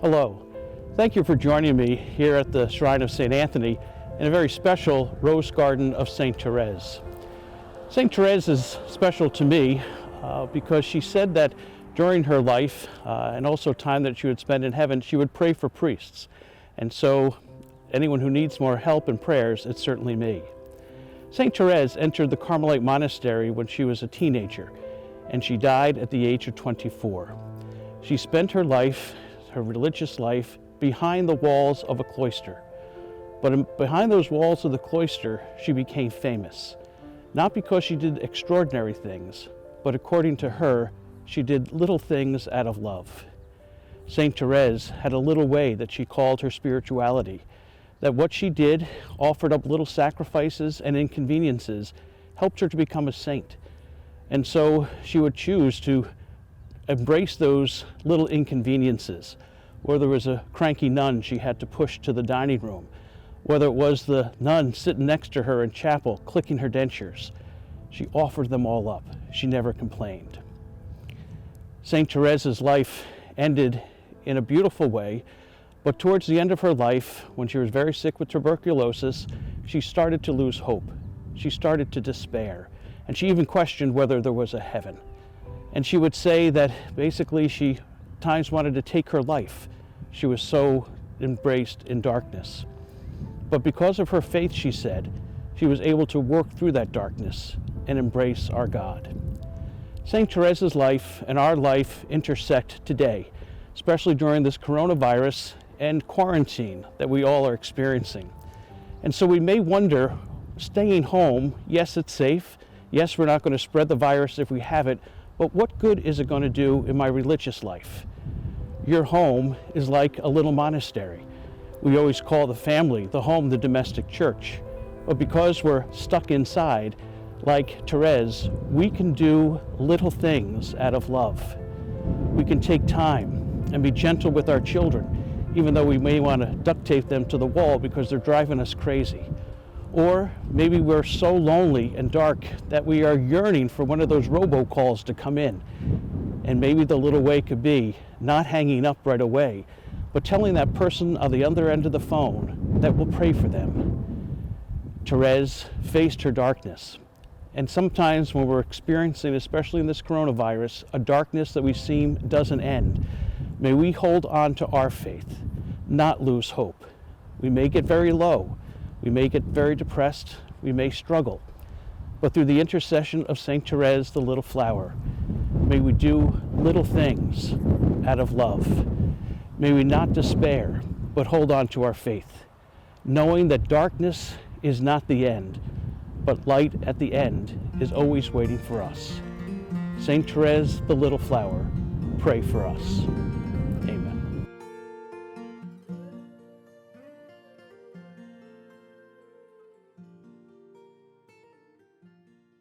Hello. Thank you for joining me here at the Shrine of St. Anthony in a very special Rose Garden of St. Therese. St. Therese is special to me because she said that during her life and also time that she would spend in heaven, she would pray for priests. And so anyone who needs more help and prayers, it's certainly me. St. Therese entered the Carmelite monastery when she was a teenager, and she died at the age of 24. She spent her life, her religious life, behind the walls of a cloister. But behind those walls of the cloister, she became famous. Not because she did extraordinary things, but according to her, she did little things out of love. St. Therese had a little way that she called her spirituality, that what she did, offered up little sacrifices and inconveniences, helped her to become a saint. And so she would choose to embrace those little inconveniences, whether there was a cranky nun she had to push to the dining room, whether it was the nun sitting next to her in chapel clicking her dentures. She offered them all up. She never complained. St. Therese's life ended in a beautiful way, but towards the end of her life, when she was very sick with tuberculosis, she started to lose hope. She started to despair, and she even questioned whether there was a heaven. And she would say that basically she at times wanted to take her life. She was so embraced in darkness. But because of her faith, she said, she was able to work through that darkness and embrace our God. St. Therese's life and our life intersect today, especially during this coronavirus and quarantine that we all are experiencing. And so we may wonder, staying home, yes, it's safe. Yes, we're not going to spread the virus if we have it, but what good is it going to do in my religious life? Your home is like a little monastery. We always call the family, the home, the domestic church. But because we're stuck inside, like Therese, we can do little things out of love. We can take time and be gentle with our children, even though we may want to duct tape them to the wall because they're driving us crazy. Or maybe we're so lonely and dark that we are yearning for one of those robocalls to come in. And maybe the little way could be not hanging up right away, but telling that person on the other end of the phone that we'll pray for them. Therese faced her darkness. And sometimes when we're experiencing, especially in this coronavirus, a darkness that we seem doesn't end, may we hold on to our faith, not lose hope. We may get very low. We may get very depressed. We may struggle. But through the intercession of St. Therese, the little flower, may we do little things out of love. May we not despair, but hold on to our faith, knowing that darkness is not the end, but light at the end is always waiting for us. St. Therese, the little flower, pray for us.